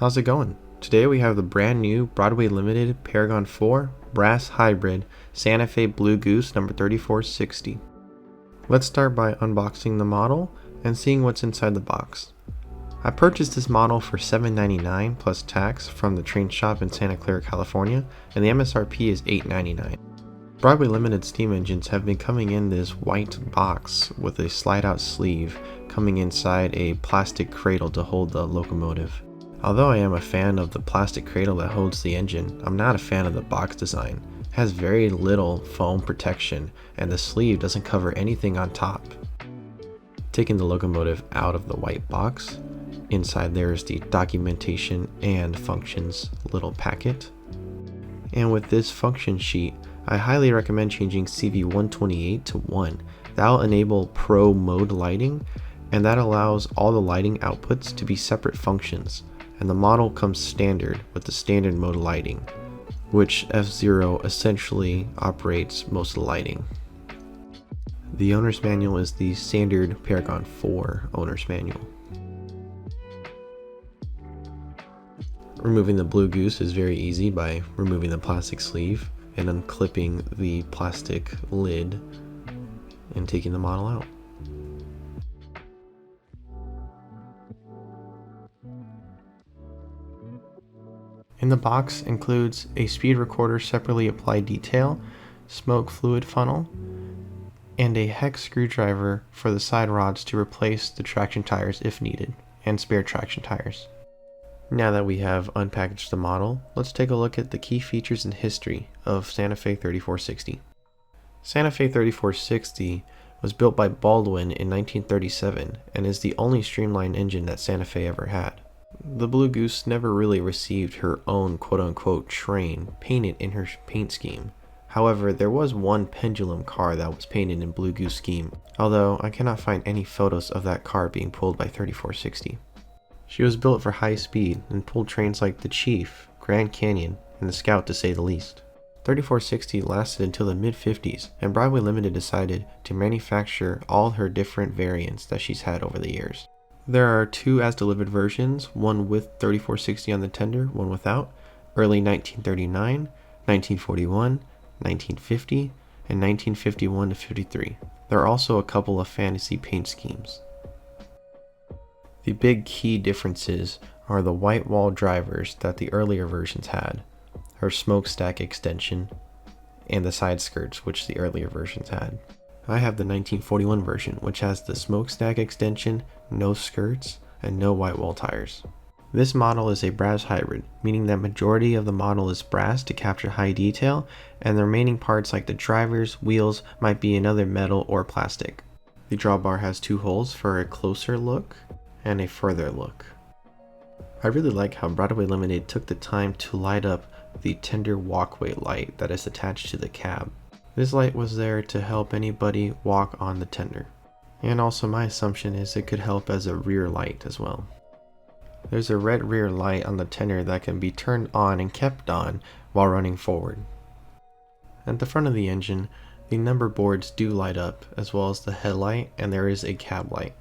How's it going? Today we have the brand new Broadway Limited Paragon 4 Brass Hybrid Santa Fe Blue Goose number 3460. Let's start by unboxing the model and seeing what's inside the box. I purchased this model for $7.99 plus tax from the train shop in Santa Clara, California, and the MSRP is $8.99. Broadway Limited steam engines have been coming in this white box with a slide-out sleeve coming inside a plastic cradle to hold the locomotive. Although I am a fan of the plastic cradle that holds the engine, I'm not a fan of the box design. It has very little foam protection and the sleeve doesn't cover anything on top. Taking the locomotive out of the white box, inside there is the documentation and functions little packet. And with this function sheet, I highly recommend changing CV128 to 1. That will enable Pro mode lighting, and that allows all the lighting outputs to be separate functions. And the model comes standard with the standard mode lighting, which F0 essentially operates most of the lighting. The owner's manual is the standard Paragon 4 owner's manual. Removing the Blue Goose is very easy by removing the plastic sleeve and unclipping the plastic lid and taking the model out. In the box includes a speed recorder separately applied detail, smoke fluid funnel, and a hex screwdriver for the side rods to replace the traction tires if needed, and spare traction tires. Now that we have unpackaged the model, let's take a look at the key features and history of Santa Fe 3460. Santa Fe 3460 was built by Baldwin in 1937 and is the only streamlined engine that Santa Fe ever had. The Blue Goose never really received her own quote-unquote train painted in her paint scheme. However, there was one pendulum car that was painted in Blue Goose scheme, although I cannot find any photos of that car being pulled by 3460. She was built for high speed and pulled trains like the Chief, Grand Canyon, and the Scout to say the least. 3460 lasted until the mid-50s, and Broadway Limited decided to manufacture all her different variants that she's had over the years. There are two as-delivered versions, one with 3460 on the tender, one without, early 1939, 1941, 1950, and 1951 to 53. There are also a couple of fantasy paint schemes. The big key differences are the white wall drivers that the earlier versions had, her smokestack extension, and the side skirts which the earlier versions had. I have the 1941 version, which has the smokestack extension, no skirts, and no white wall tires. This model is a brass hybrid, meaning that majority of the model is brass to capture high detail, and the remaining parts like the drivers, wheels, might be another metal or plastic. The drawbar has two holes for a closer look and a further look. I really like how Broadway Limited took the time to light up the tender walkway light that is attached to the cab. This light was there to help anybody walk on the tender. And also my assumption is it could help as a rear light as well. There's a red rear light on the tender that can be turned on and kept on while running forward. At the front of the engine, the number boards do light up, as well as the headlight, and there is a cab light.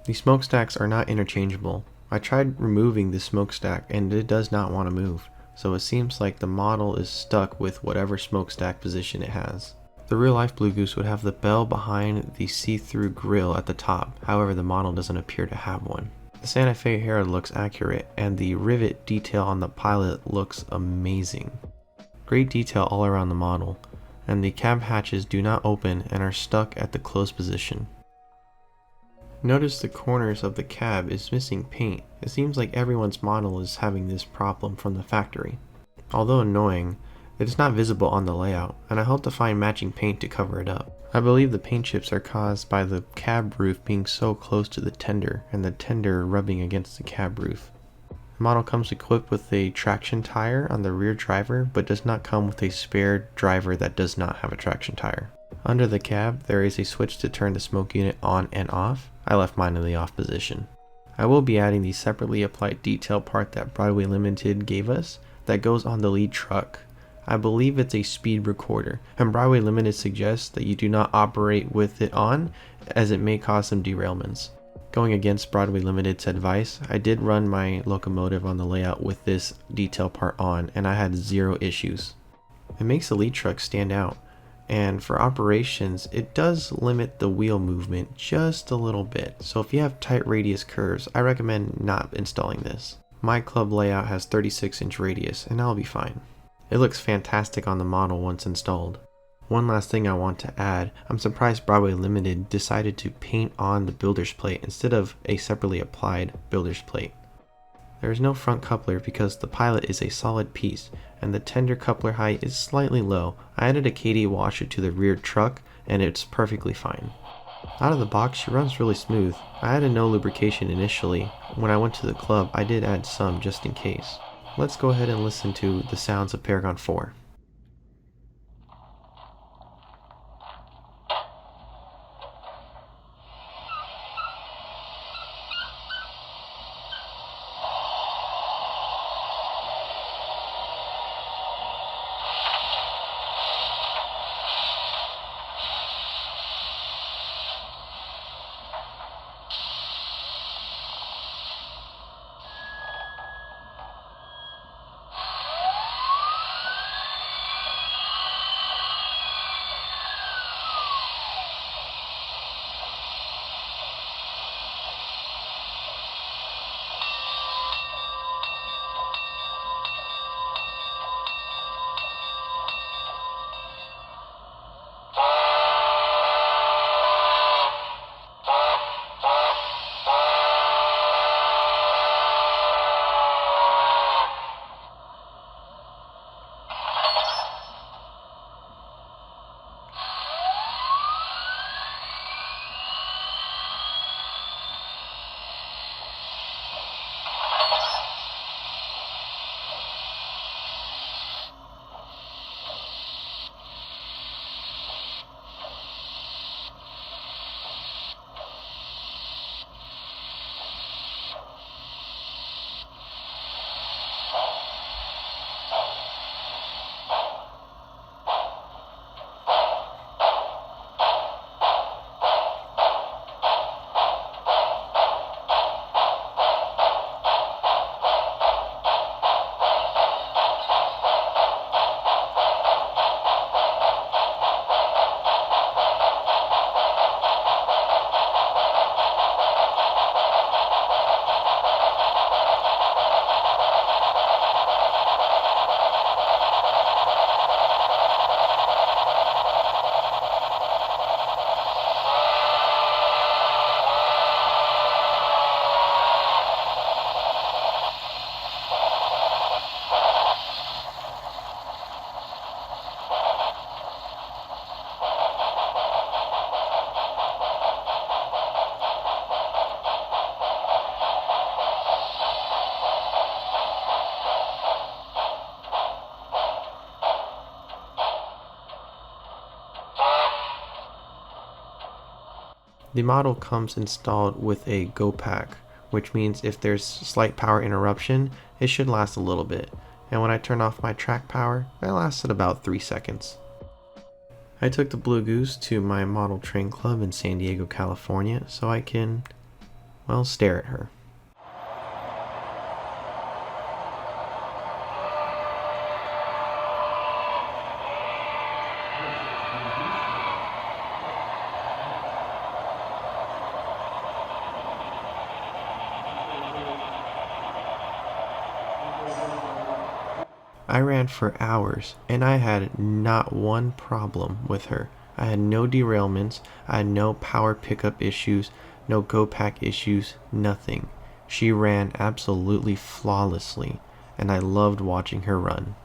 The smokestacks are not interchangeable. I tried removing the smokestack and it does not want to move, so it seems like the model is stuck with whatever smokestack position it has. The real-life Blue Goose would have the bell behind the see-through grille at the top, however the model doesn't appear to have one. The Santa Fe Herald looks accurate, and the rivet detail on the pilot looks amazing. Great detail all around the model, and the cab hatches do not open and are stuck at the closed position. Notice the corners of the cab is missing paint. It seems like everyone's model is having this problem from the factory. Although annoying, it is not visible on the layout, and I hope to find matching paint to cover it up. I believe the paint chips are caused by the cab roof being so close to the tender, and the tender rubbing against the cab roof. The model comes equipped with a traction tire on the rear driver, but does not come with a spare driver that does not have a traction tire. Under the cab, there is a switch to turn the smoke unit on and off. I left mine in the off position. I will be adding the separately applied detail part that Broadway Limited gave us that goes on the lead truck. I believe it's a speed recorder, and Broadway Limited suggests that you do not operate with it on, as it may cause some derailments. Going against Broadway Limited's advice, I did run my locomotive on the layout with this detail part on, and I had zero issues. It makes the lead truck stand out, and for operations, it does limit the wheel movement just a little bit, so if you have tight radius curves, I recommend not installing this. My club layout has 36-inch radius, and I'll be fine. It looks fantastic on the model once installed. One last thing I want to add, I'm surprised Broadway Limited decided to paint on the builder's plate instead of a separately applied builder's plate. There is no front coupler because the pilot is a solid piece and the tender coupler height is slightly low. I added a KD washer to the rear truck and it's perfectly fine. Out of the box she runs really smooth. I added no lubrication initially. When I went to the club I did add some just in case. Let's go ahead and listen to the sounds of Paragon 4. The model comes installed with a Go Pack, which means if there's slight power interruption, it should last a little bit, and when I turn off my track power, it lasted about 3 seconds. I took the Blue Goose to my model train club in San Diego, California, so I can, well, stare at her. I ran for hours and I had not one problem with her. I had no derailments, I had no power pickup issues, no Go Pack issues, nothing. She ran absolutely flawlessly and I loved watching her run.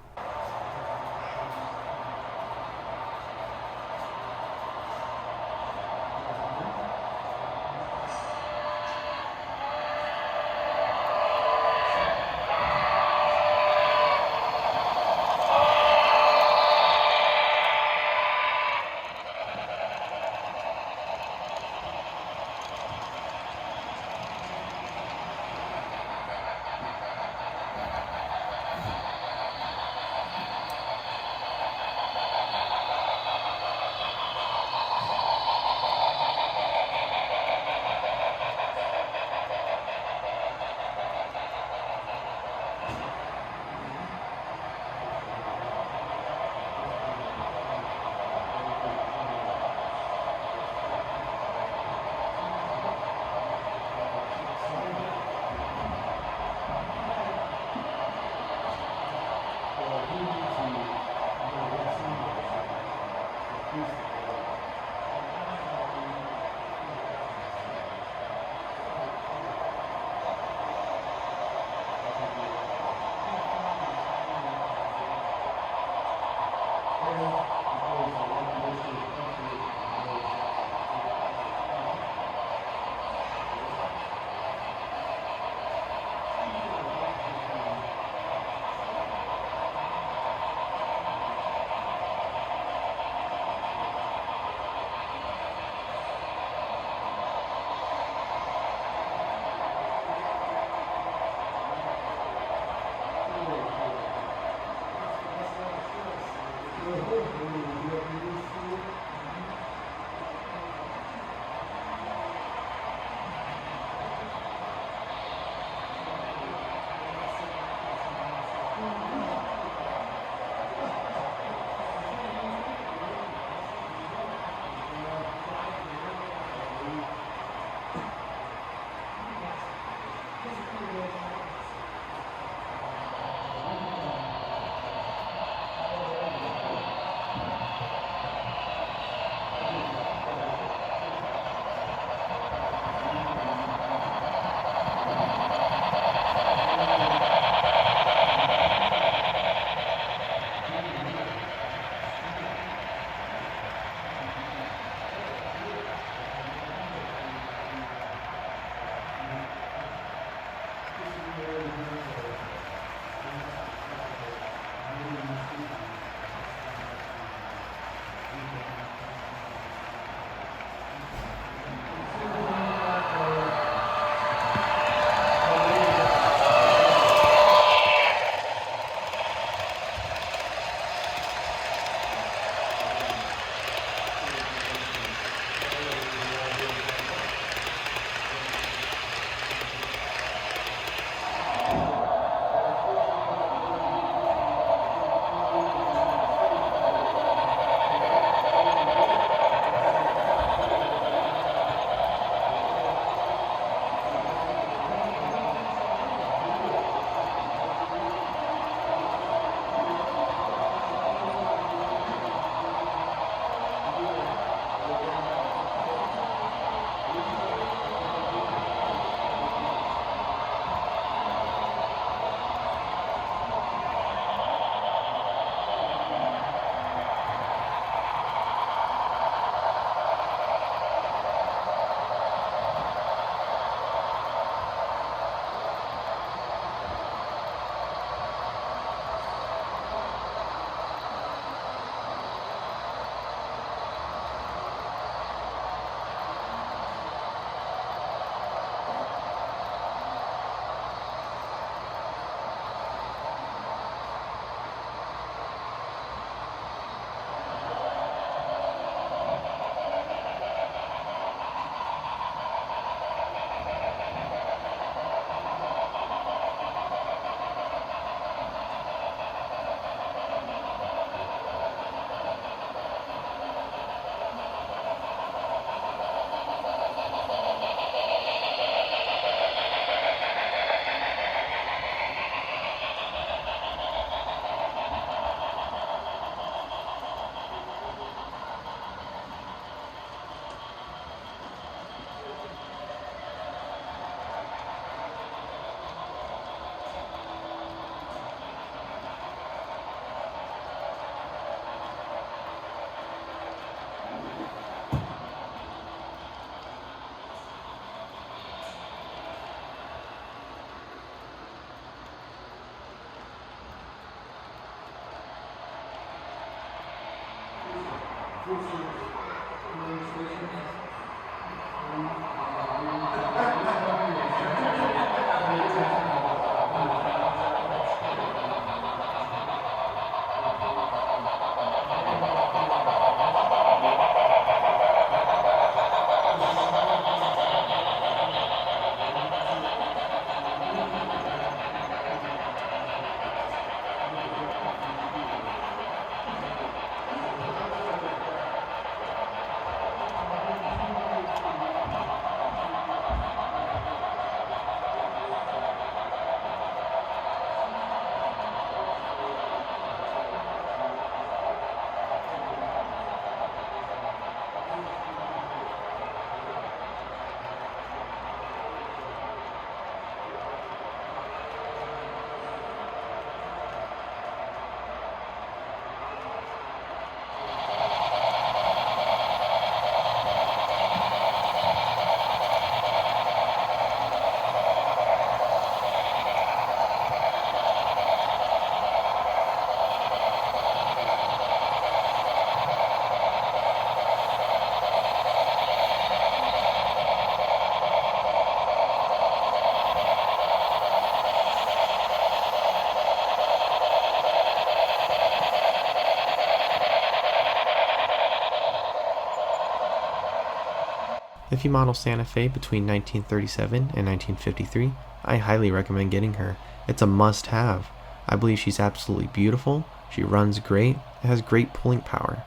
If you model Santa Fe between 1937 and 1953, I highly recommend getting her. It's a must-have. I believe she's absolutely beautiful, she runs great, and has great pulling power.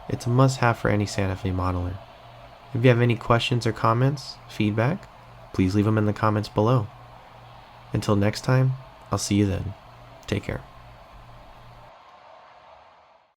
It's a must-have for any Santa Fe modeler. If you have any questions or comments, feedback, please leave them in the comments below. Until next time, I'll see you then. Take care.